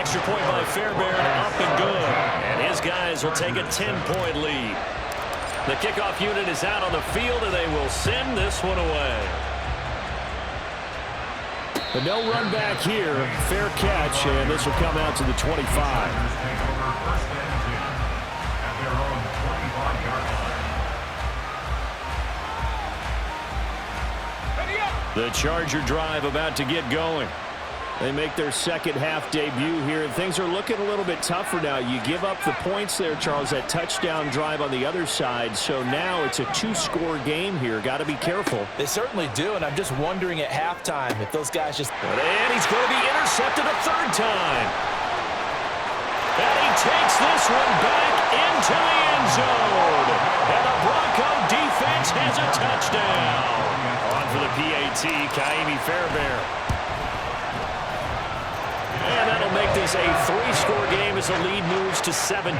extra point by Fairbairn, up and good. And his guys will take a 10-point lead. The kickoff unit is out on the field, and they will send this one away. But no run back here. Fair catch, and this will come out to the 25. The Charger drive about to get going. They make their second half debut here, and things are looking a little bit tougher now. You give up the points there, Charles, that touchdown drive on the other side. So now it's a two-score game here. Got to be careful. They certainly do, and I'm just wondering at halftime if those guys just... And he's going to be intercepted a third time. And he takes this one back into the end zone. And the Bronco defense has a touchdown. On for the PAT, Kaimi Fairbairn. And that'll make this a three-score game as the lead moves to 17.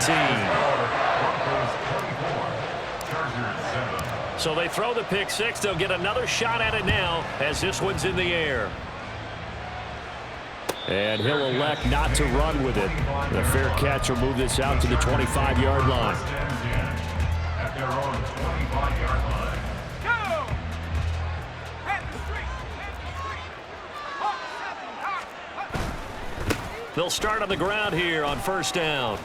So they throw the pick six. They'll get another shot at it now as this one's in the air. And he'll elect not to run with it. The fair catch will move this out to the 25-yard line. At their own 25-yard line. They'll start on the ground here on first down.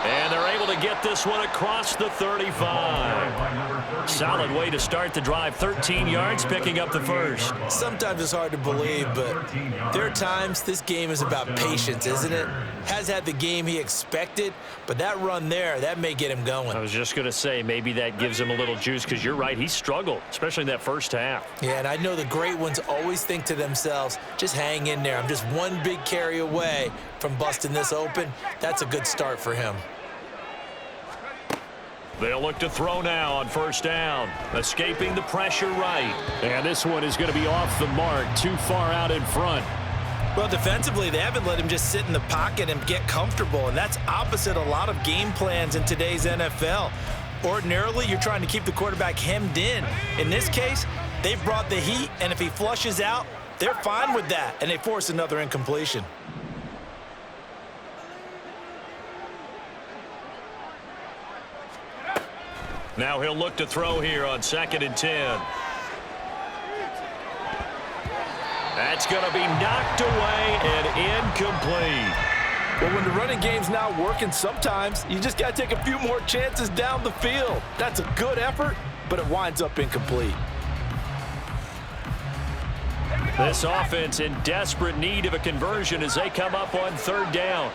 And they're able to get this one across the 35. Solid way to start the drive. 13 yards, picking up the first. Sometimes it's hard to believe, but there are times this game is about patience, isn't it? Has had the game he expected, but that run there, that may get him going. I was just going to say, maybe that gives him a little juice, because you're right, he struggled, especially in that first half. Yeah, and I know the great ones always think to themselves, just hang in there. I'm just one big carry away from busting this open. That's a good start for him. They'll look to throw now on first down. Escaping the pressure right. And this one is going to be off the mark, too far out in front. Well, defensively, they haven't let him just sit in the pocket and get comfortable, and that's opposite a lot of game plans in today's NFL. Ordinarily, you're trying to keep the quarterback hemmed in. In this case, they've brought the heat, and if he flushes out, they're fine with that, and they force another incompletion. Now he'll look to throw here on 2nd and 10. That's going to be knocked away and incomplete. Well, when the running game's not working, sometimes you just got to take a few more chances down the field. That's a good effort, but it winds up incomplete. This offense in desperate need of a conversion as they come up on third down.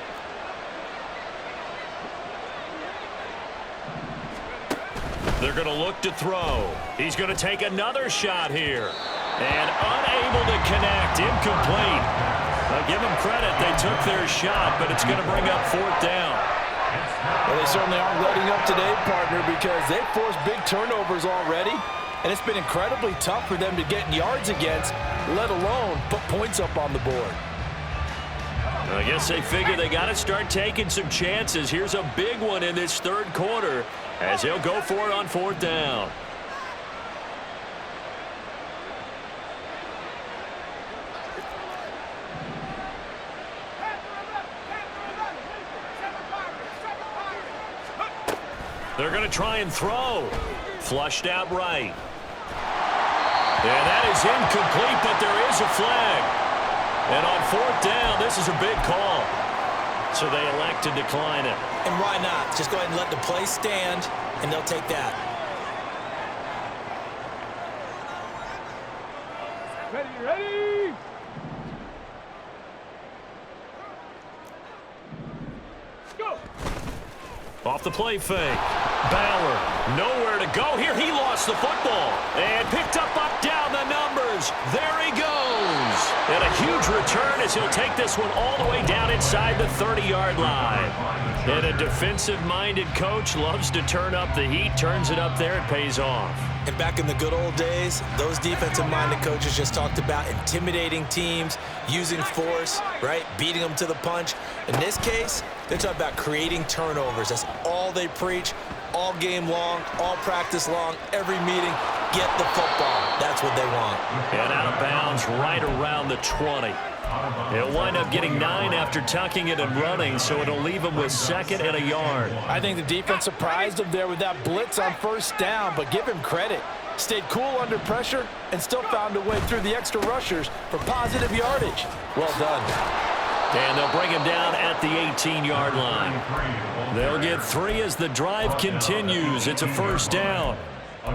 They're going to look to throw. He's going to take another shot here. And unable to connect. Incomplete. I'll give them credit. They took their shot, but it's going to bring up fourth down. Well, they certainly aren't letting up today, partner, because they've forced big turnovers already. And it's been incredibly tough for them to get yards against, let alone put points up on the board. I guess they figure they got to start taking some chances. Here's a big one in this third quarter as he'll go for it on fourth down. They're going to try and throw. Flushed out right. And that is incomplete, but there is a flag. And on fourth down, this is a big call. So they elect to decline it. And why not? Just go ahead and let the play stand, and they'll take that. Ready? Go! Off the play fake. Bauer, nowhere to go here. He lost the football and picked up down the numbers. There he goes. And a huge return as he'll take this one all the way down inside the 30-yard line. And a defensive-minded coach loves to turn up the heat, turns it up there, it pays off. And back in the good old days, those defensive-minded coaches just talked about intimidating teams, using force, right, beating them to the punch. In this case, they're talking about creating turnovers. That's all they preach, all game long, all practice long, every meeting. Get the football. That's what they want. And out of bounds right around the 20. He'll wind up getting 9 after tucking it and running, so it'll leave him with 2nd and a yard. I think the defense surprised him there with that blitz on 1st down, but give him credit. Stayed cool under pressure and still found a way through the extra rushers for positive yardage. Well done. And they'll bring him down at the 18-yard line. They'll get 3 as the drive continues. It's a 1st down.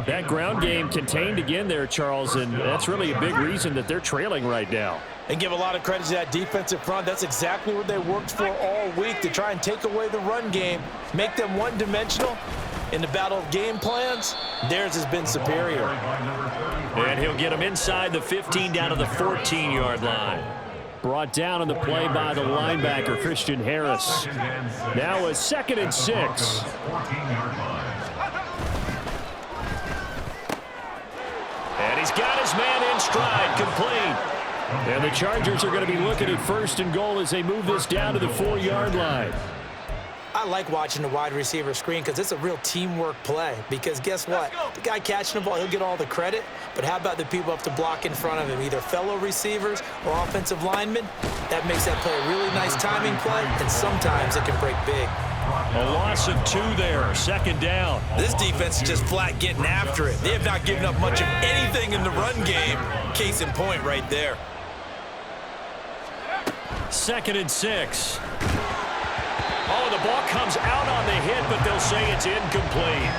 That ground game contained again there, Charles, and that's really a big reason that they're trailing right now. And give a lot of credit to that defensive front. That's exactly what they worked for all week, to try and take away the run game, make them one-dimensional. In the battle of game plans, theirs has been superior. And he'll get him inside the 15 down to the 14-yard line. Brought down on the play by the linebacker, Christian Harris. Now a 2nd and 6. And he's got his man in stride, complete. And the Chargers are going to be looking at 1st and goal as they move this down to the 4-yard line. I like watching the wide receiver screen because it's a real teamwork play. Because guess what? The guy catching the ball, he'll get all the credit. But how about the people up to block in front of him, either fellow receivers or offensive linemen? That makes that play a really nice timing play, and sometimes it can break big. A loss of 2 there, 2nd down. This defense is just flat getting after it. They have not given up much of anything in the run game. Case in point right there. 2nd and 6. Oh, the ball comes out on the hit, but they'll say it's incomplete.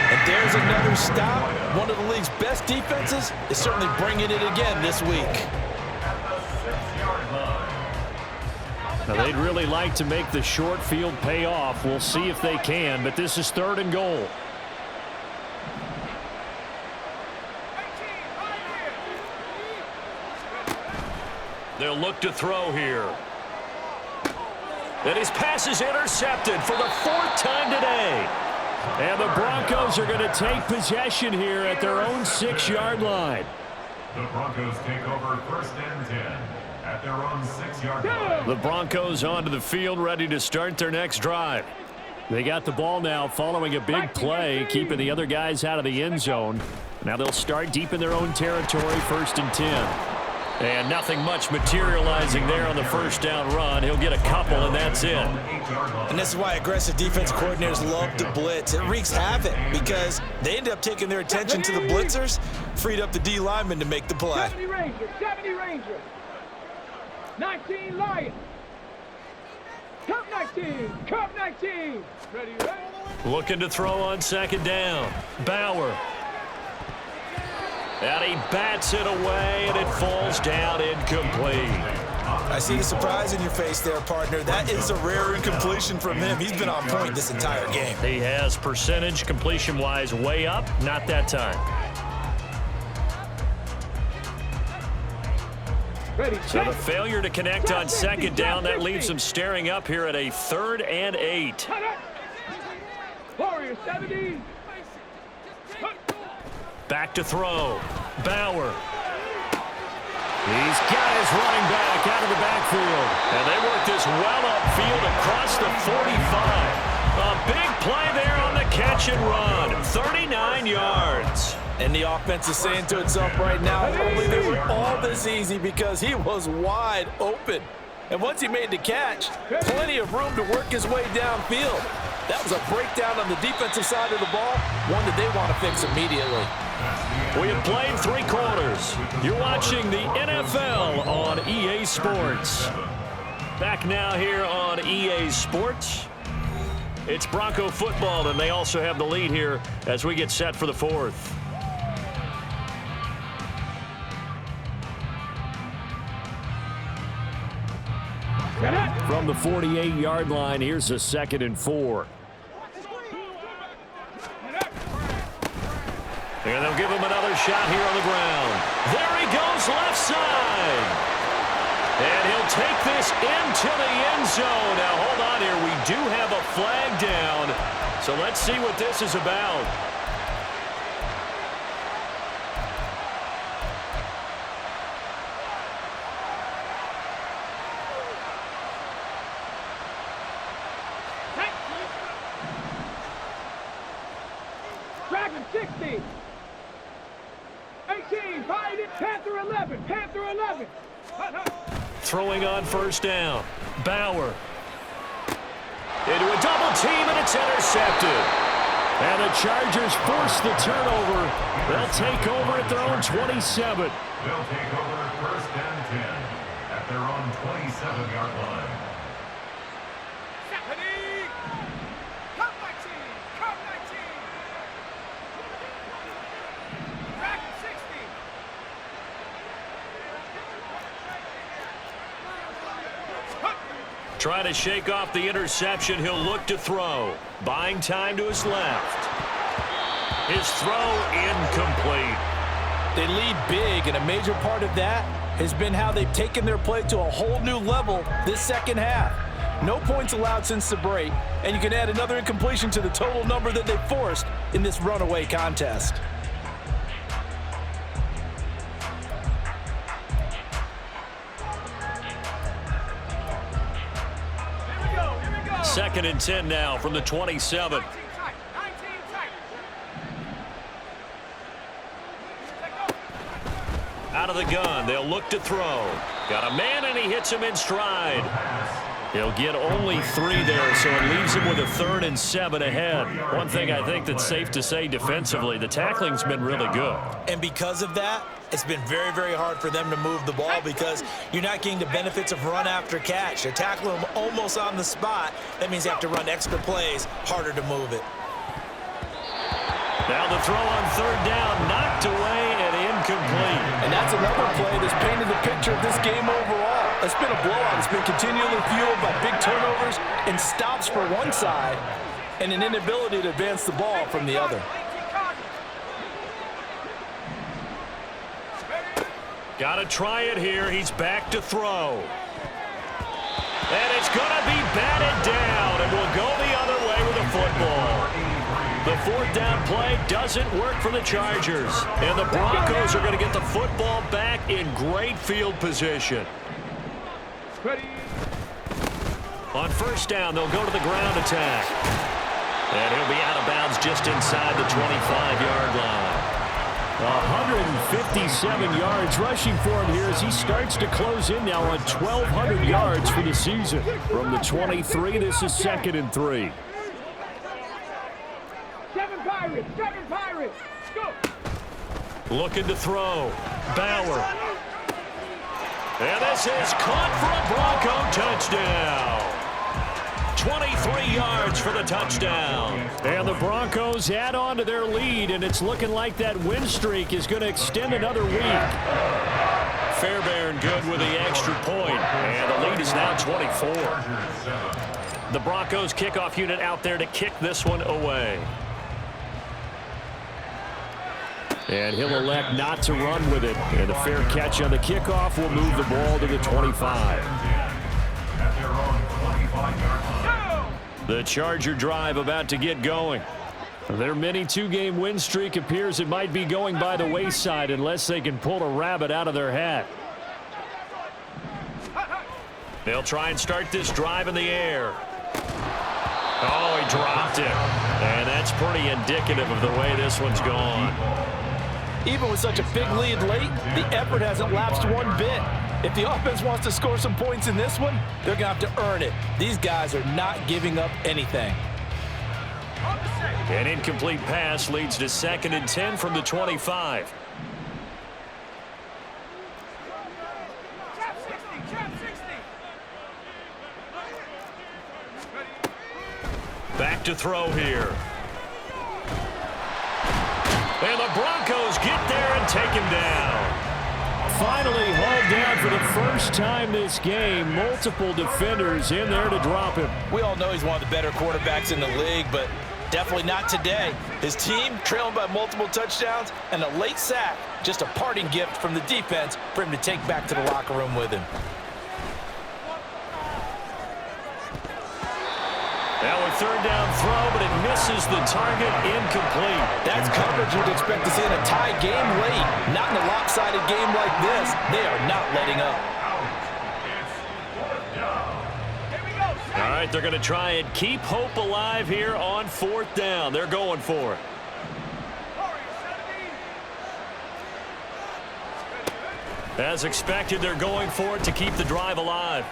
And there's another stop. One of the league's best defenses is certainly bringing it again this week. Now, they'd really like to make the short field pay off. We'll see if they can, but this is 3rd and goal. They'll look to throw here. And his pass is intercepted for the 4th time today. And the Broncos are going to take possession here at their own 6-yard line. The Broncos take over 1st and 10 at their own 6-yard line. The Broncos onto the field, ready to start their next drive. They got the ball now following a big play, keeping the other guys out of the end zone. Now they'll start deep in their own territory, 1st and 10. And nothing much materializing there on the 1st down run. He'll get a couple, and that's it. And this is why aggressive defense coordinators love to blitz. It wreaks havoc because they end up taking their attention to the blitzers, freed up the D lineman to make the play. 70 Rangers, 19 Lions. Cup 19. Ready. Looking to throw on 2nd down. Bauer. And he bats it away, and it falls down incomplete. I see the surprise in your face there, partner. That is a rare incompletion from him. He's been on point this entire game. He has percentage completion-wise way up, not that time. So the failure to connect on 2nd down, that leaves them staring up here at a 3rd and 8. Warrior 70. Back to throw. Bauer. He's got his running back out of the backfield. And they work this well upfield across the 45. A big play there on the catch and run. 39 yards. And the offense is saying to itself right now, only they were all this easy because he was wide open. And once he made the catch, plenty of room to work his way downfield. That was a breakdown on the defensive side of the ball, one that they want to fix immediately. We have played 3 quarters. You're watching the NFL on EA Sports. Back now here on EA Sports. It's Bronco football, and they also have the lead here as we get set for the 4th. From the 48-yard line, here's a 2nd and 4. And they'll give him another shot here on the ground. There he goes, left side. And he'll take this into the end zone. Now, hold on here. We do have a flag down. So let's see what this is about. Dragon 60. 18, Panther 11, Panther 11. Throwing on first down. Bauer. Into a double team, and it's intercepted. And the Chargers force the turnover. They'll take over at their own 27. They'll take over first and 10 at their own 27-yard line. Trying to shake off the interception. He'll look to throw. Buying time to his left. His throw incomplete. They lead big, and a major part of that has been how they've taken their play to a whole new level this second half. No points allowed since the break, and you can add another incompletion to the total number that they forced in this runaway contest. Second and 10 now from the 27. Out of the gun, they'll look to throw. Got a man, and he hits him in stride. He'll get only 3 there, so it leaves him with a 3rd and 7 ahead. One thing I think that's safe to say defensively, the tackling's been really good. And because of that, it's been very, very hard for them to move the ball because you're not getting the benefits of run after catch. They're tackling them almost on the spot. That means they have to run extra plays, harder to move it. Now the throw on 3rd down, knocked away and incomplete. And that's another play that's painted the picture of this game overall. It's been a blowout. It's been continually fueled by big turnovers and stops for one side and an inability to advance the ball from the other. Got to try it here. He's back to throw. And it's going to be batted down, and we'll go the other way with the football. The 4th down play doesn't work for the Chargers. And the Broncos are going to get the football back in great field position. On first down, they'll go to the ground attack. And he'll be out of bounds just inside the 25-yard line. 157 yards rushing for him here as he starts to close in now on 1,200 yards for the season. From the 23, this is 2nd and 3. 7 Pirates, go! Looking to throw. Bauer. And this is caught for a Bronco touchdown. 23 yards for the touchdown. And the Broncos add on to their lead, and it's looking like that win streak is going to extend another week. Fairbairn good with the extra point, and the lead is now 24. The Broncos kickoff unit out there to kick this one away. And he'll elect not to run with it. And the fair catch on the kickoff will move the ball to the 25. The Charger drive about to get going. Their mini 2-game win streak appears it might be going by the wayside unless they can pull a rabbit out of their hat. They'll try and start this drive in the air. Oh, he dropped it. And that's pretty indicative of the way this one's gone. Even with such a big lead late, the effort hasn't lapsed one bit. If the offense wants to score some points in this one, they're going to have to earn it. These guys are not giving up anything. An incomplete pass leads to 2nd and 10 from the 25. Back to throw here. And the Broncos get there and take him down. Finally hauled down for the first time this game. Multiple defenders in there to drop him. We all know he's one of the better quarterbacks in the league, but definitely not today. His team trailing by multiple touchdowns and a late sack. Just a parting gift from the defense for him to take back to the locker room with him. Now a 3rd down throw, but it misses the target, incomplete. That's coverage you'd expect to see in a tie game late. Not in a lopsided game like this. They are not letting up. All right, they're going to try and keep hope alive here on 4th down. They're going for it. As expected, they're going for it to keep the drive alive.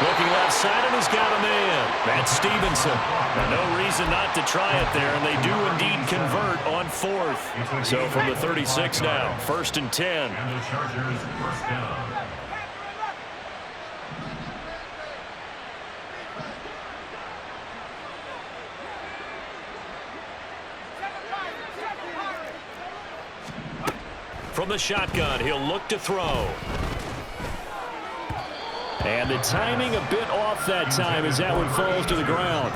Looking left side, and he's got a man. That's Stevenson. And no reason not to try it there, and they do indeed convert on fourth. So from the 36 now, 1st and 10. And the Chargers first down. From the shotgun, he'll look to throw. And the timing a bit off that time as that one falls to the ground.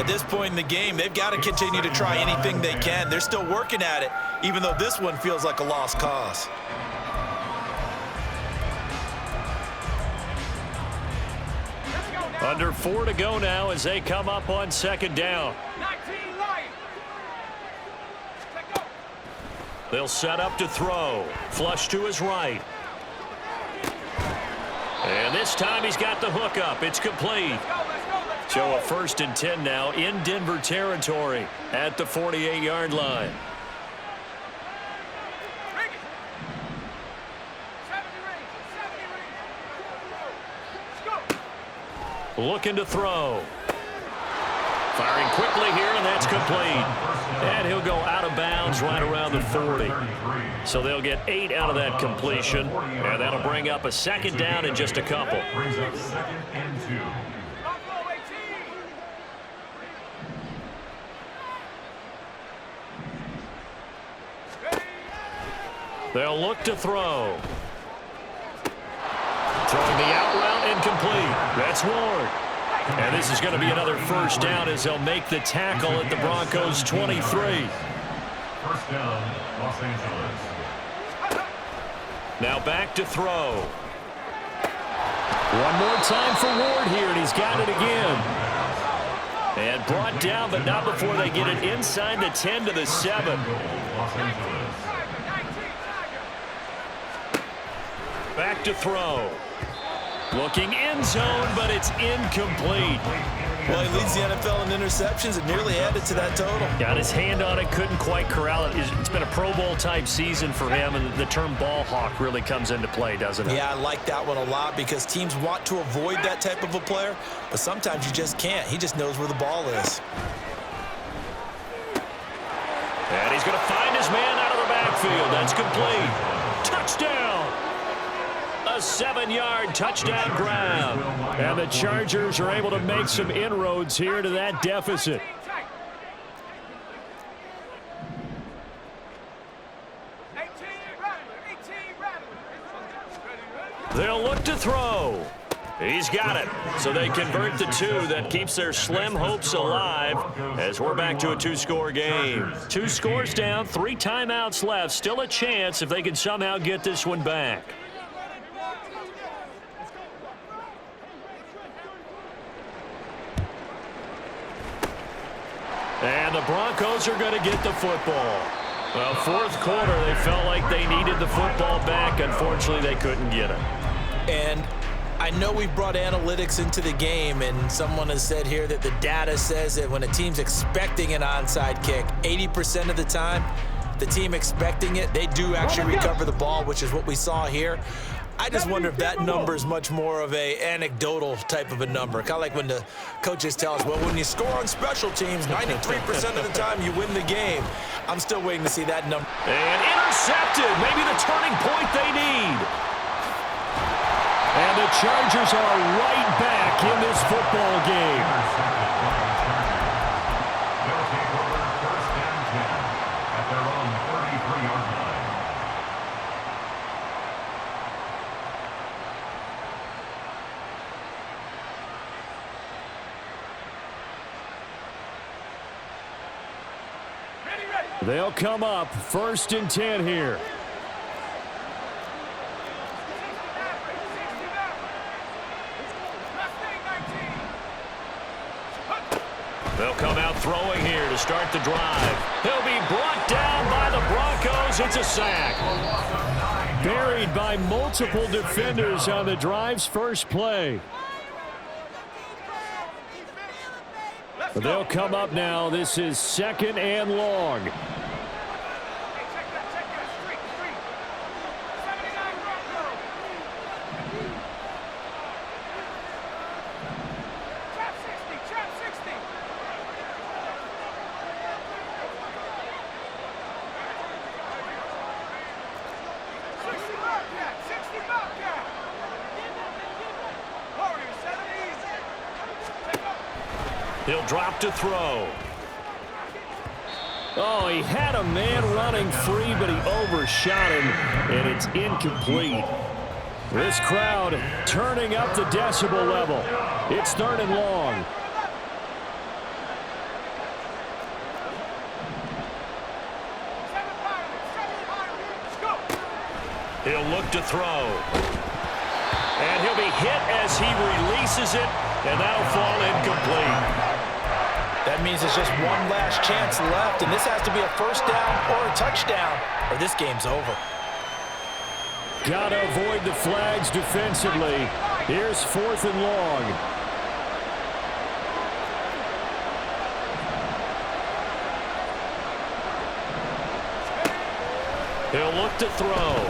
At this point in the game, they've got to continue to try anything they can. They're still working at it, even though this one feels like a lost cause. Under 4 to go now as they come up on 2nd down. 19 Lions. Let go. They'll set up to throw. Flush to his right. And this time he's got the hook up. It's complete. So a 1st and 10 now in Denver territory at the 48-yard line. Looking to throw. Firing quickly here, and that's complete. And he'll go out of bounds right around the 40. So they'll get 8 out of that completion, and that'll bring up a 2nd down in just a couple. Brings up 2nd and 2. They'll look to throw. Throwing the out route incomplete. That's Ward. And this is going to be another 1st down as they'll make the tackle at the Broncos' 23. 1st down, Los Angeles. Now back to throw. One more time for Ward here, and he's got it again. And brought down, but not before they get it inside the 10 to the 7. Los Angeles. Back to throw. Looking end zone, but it's incomplete. Well, he leads the NFL in interceptions and nearly added to that total. Got his hand on it, couldn't quite corral it. It's been a Pro Bowl-type season for him, and the term ball hawk really comes into play, doesn't it? Yeah, I like that one a lot because teams want to avoid that type of a player, but sometimes you just can't. He just knows where the ball is. And he's going to find his man out of the backfield. That's complete. Touchdown! A 7-yard touchdown grab. And the Chargers are able to make some inroads here to that deficit. They'll look to throw. He's got it. So they convert the 2. That keeps their slim hopes alive as we're back to a 2-score game. 2 scores down, 3 timeouts left. Still a chance if they can somehow get this one back. And the Broncos are going to get the football. Well, 4th quarter, they felt like they needed the football back. Unfortunately, they couldn't get it. And I know we've brought analytics into the game, and someone has said here that the data says that when a team's expecting an onside kick, 80% of the time, the team expecting it, they do actually recover the ball, which is what we saw here. I just wonder if that number is much more of a anecdotal type of a number. Kind of like when the coaches tell us, well, when you score on special teams, 93% of the time you win the game. I'm still waiting to see that number. And intercepted. Maybe the turning point they need. And the Chargers are right back in this football game. They'll take over 1st and 10 at their own 33-yard line. They'll come up 1st and 10 here. They'll come out throwing here to start the drive. He'll be brought down by the Broncos. It's a sack. Buried by multiple defenders on the drive's first play. They'll come up now. This is 2nd and long. He'll drop to throw. Oh, he had a man running free, but he overshot him, and it's incomplete. This crowd turning up the decibel level. It's 3rd and long. He'll look to throw. And he'll be hit as he releases it, and that'll fall incomplete. That means there's just one last chance left, and this has to be a first down or a touchdown, or this game's over. Got to avoid the flags defensively. Here's 4th and long. He'll look to throw.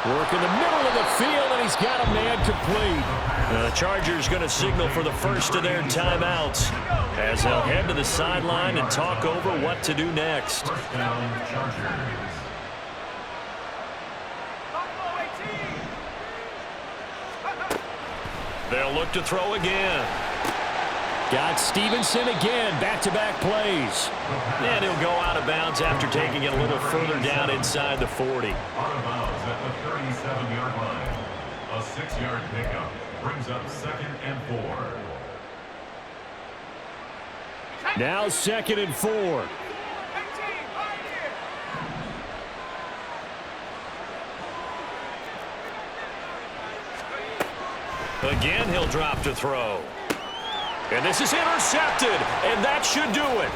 Work in the middle of the field, and he's got a man complete. The Chargers going to signal for the first of their timeouts as they'll head to the sideline and talk over what to do next. First down, Chargers. They'll look to throw again. Got Stevenson again, back-to-back plays. And he'll go out of bounds after taking it a little further down inside the 40. Out of bounds at the 37-yard line. A 6-yard pickup brings up 2nd and 4. Now 2nd and 4. Again, he'll drop to throw. And this is intercepted, and that should do it.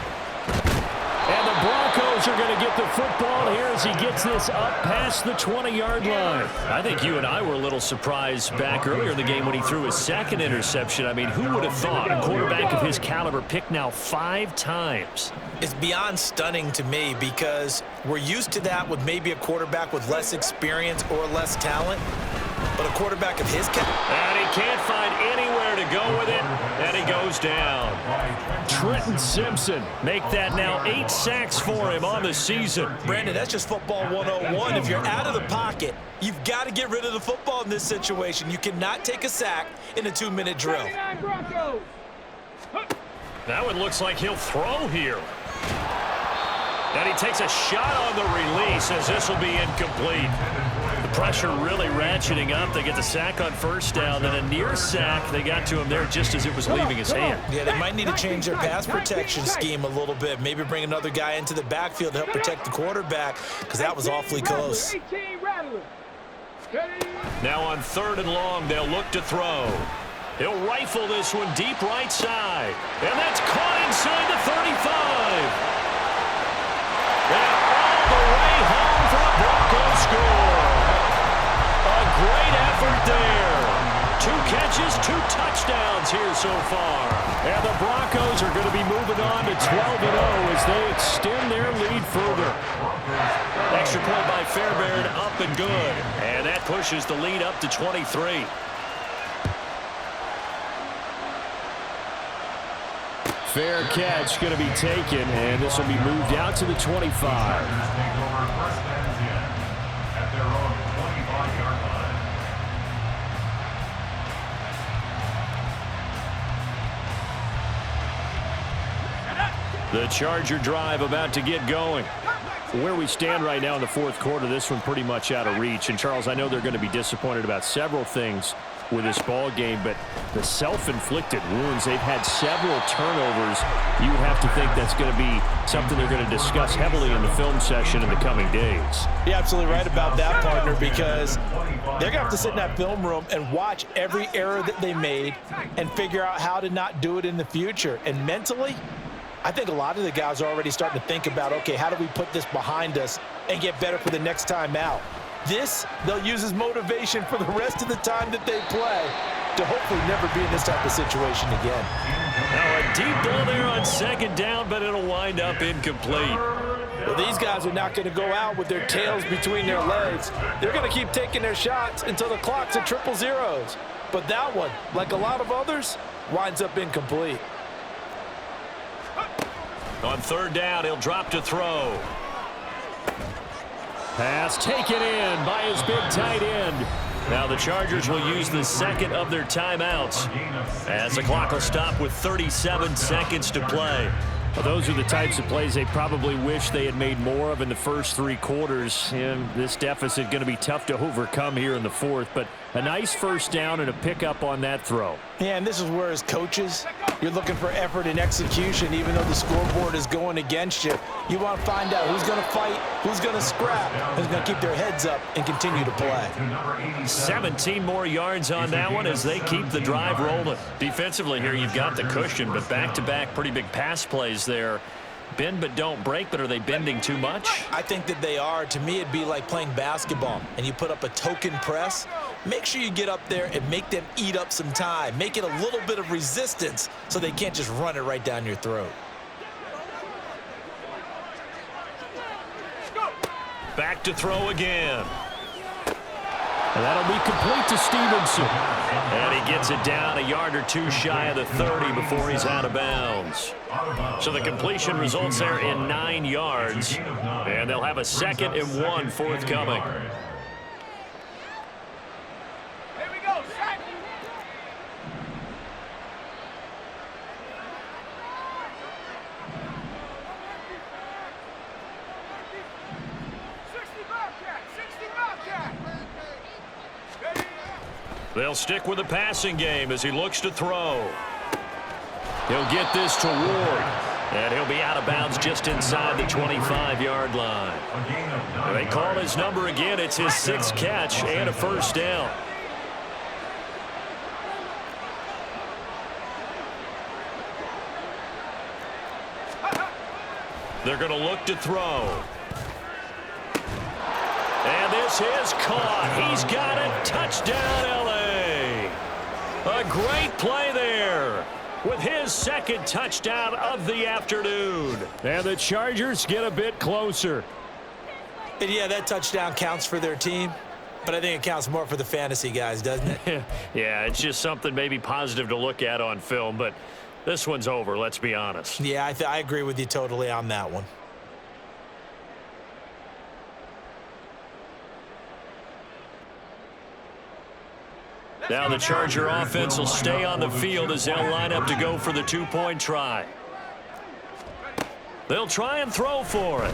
And the Broncos are going to get the football here as he gets this up past the 20-yard line. I think you and I were a little surprised back earlier in the game when he threw his 2nd interception. I mean, who would have thought a quarterback of his caliber picked now 5 times? It's beyond stunning to me because we're used to that with maybe a quarterback with less experience or less talent. But a quarterback of his caliber. And he can't find anywhere to go with it, and he goes down. Trenton Simpson. Make that now 8 sacks for him on the season. Brandon, that's just football 101. If you're out of the pocket, you've got to get rid of the football in this situation. You cannot take a sack in a 2-minute drill. That one looks like he'll throw here. And he takes a shot on the release as this will be incomplete. The pressure really ratcheting up. They get the sack on first down, then a near sack. They got to him there just as it was leaving his hand. Yeah, they might need to change their pass protection scheme a little bit. Maybe bring another guy into the backfield to help protect the quarterback because that was awfully close. Now on 3rd and long, they'll look to throw. He'll rifle this one deep right side. And that's caught inside the 35. And all the way home for a Broncos score. A great effort there. 2 catches, 2 touchdowns here so far. And the Broncos are going to be moving on to 12-0 as they extend their lead further. Extra point by Fairbairn, up and good. And that pushes the lead up to 23. Fair catch going to be taken, and this will be moved out to the 25. Take over 1st and 10 at their own 25-yard line. The Charger drive about to get going. Where we stand right now in the 4th quarter, this one pretty much out of reach. And, Charles, I know they're going to be disappointed about several things with this ball game, but the self-inflicted wounds, they've had several turnovers. You have to think that's going to be something they're going to discuss heavily in the film session in the coming days. You're absolutely right about that, partner, because they're going to have to sit in that film room and watch every error that they made and figure out how to not do it in the future. And mentally, I think a lot of the guys are already starting to think about, okay, how do we put this behind us and get better for the next time out? This, they'll use as motivation for the rest of the time that they play to hopefully never be in this type of situation again. Now a deep ball there on 2nd down, but it'll wind up incomplete. Well, these guys are not going to go out with their tails between their legs. They're going to keep taking their shots until the clock's at 000. But that one, like a lot of others, winds up incomplete. On 3rd down, he'll drop to throw. Pass taken in by his big tight end. Now the Chargers will use the second of their timeouts as the clock will stop with 37 seconds to play. Well, those are the types of plays they probably wish they had made more of in the first 3 quarters. And this deficit going to be tough to overcome here in the fourth, but a nice first down and a pickup on that throw. Yeah, and this is where as coaches, you're looking for effort and execution, even though the scoreboard is going against you. You want to find out who's going to fight, who's going to scrap, who's going to keep their heads up and continue to play. 17 more yards on that one as they keep the drive rolling. Defensively here, you've got the cushion, but back-to-back pretty big pass plays there. Bend but don't break, but are they bending too much? I think that they are. To me, it'd be like playing basketball, and you put up a token press. Make sure you get up there and make them eat up some time. Make it a little bit of resistance so they can't just run it right down your throat. Back to throw again. And that'll be complete to Stevenson. And he gets it down a yard or two shy of the 30 before he's out of bounds. So the completion results there in 9 yards. And they'll have a 2nd and 1 forthcoming. Here we go, set. They'll stick with the passing game as he looks to throw. He'll get this to Ward. And he'll be out of bounds just inside the 25-yard line. And they call his number again. It's his 6th catch and a first down. They're going to look to throw. And this is caught. He's got it. Touchdown, L.A. A great play there with his 2nd touchdown of the afternoon. And the Chargers get a bit closer. And yeah, that touchdown counts for their team, but I think it counts more for the fantasy guys, doesn't it? Yeah, it's just something maybe positive to look at on film, but this one's over, let's be honest. Yeah, I agree with you totally on that one. Now the Charger offense will stay on the field as they'll line up to go for the 2-point try. They'll try and throw for it.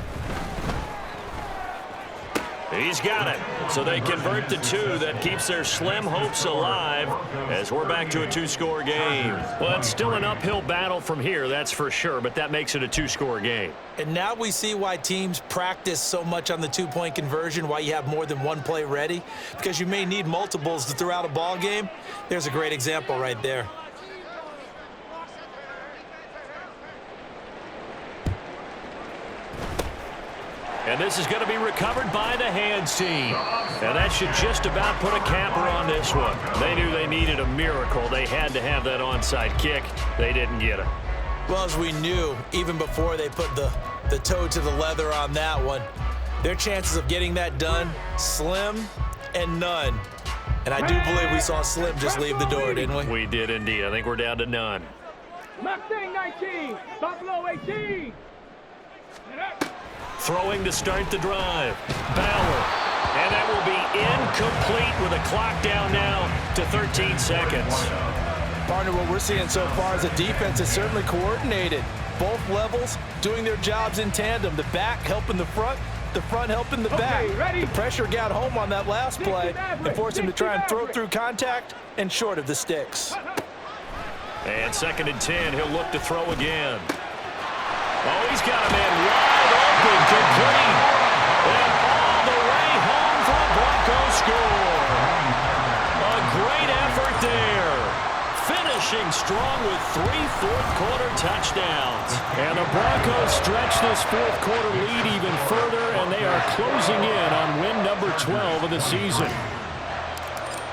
He's got it. So they convert the 2. That keeps their slim hopes alive as we're back to a 2-score game. Well, it's still an uphill battle from here, that's for sure, but that makes it a 2-score game. And now we see why teams practice so much on the 2-point conversion, why you have more than one play ready, because you may need multiples to throw out a ball game. There's a great example right there. And this is going to be recovered by the hands team. And that should just about put a capper on this one. They knew they needed a miracle. They had to have that onside kick. They didn't get it. Well, as we knew, even before they put the toe to the leather on that one, their chances of getting that done, slim and none. And I do believe we saw Slim just leave the door, didn't we? We did indeed. I think we're down to none. Mustang 19, Buffalo 18. Throwing to start the drive. Bauer. And that will be incomplete with a clock down now to 13 seconds. Partner, what we're seeing so far is the defense is certainly coordinated. Both levels doing their jobs in tandem. The back helping the front helping the back. Ready? The pressure got home on that last play and forced him to try and throw through contact and short of the sticks. And 2nd and 10, he'll look to throw again. Oh, he's got a man wide open, complete. And all the way home for a Broncos score. A great effort there. Finishing strong with 3 fourth-quarter touchdowns. And the Broncos stretch this fourth-quarter lead even further, and they are closing in on win number 12 of the season.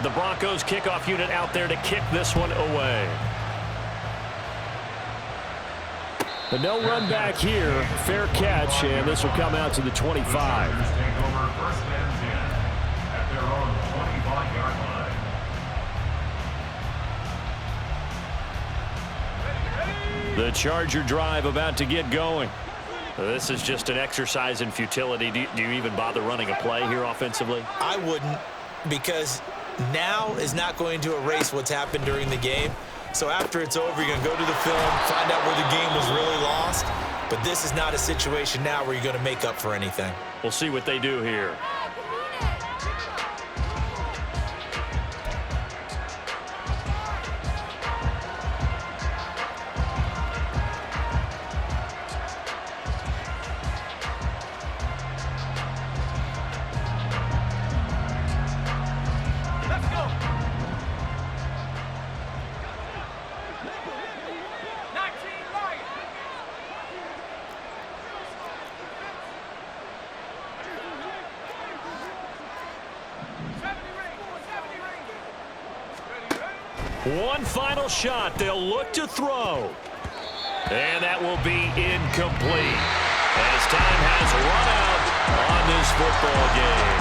The Broncos kickoff unit out there to kick this one away. But no run back here. Fair catch, and this will come out to the 25. Take over 1st and 10 at their own 25-yard line. The Charger drive about to get going. This is just an exercise in futility. Do you even bother running a play here offensively? I wouldn't, because now is not going to erase what's happened during the game. So after it's over, you're going to go to the film, find out where the game was really lost. But this is not a situation now where you're going to make up for anything. We'll see what they do here. Let's go. 19 Lions. One final shot. They'll look to throw. And that will be incomplete as time has run out on this football game.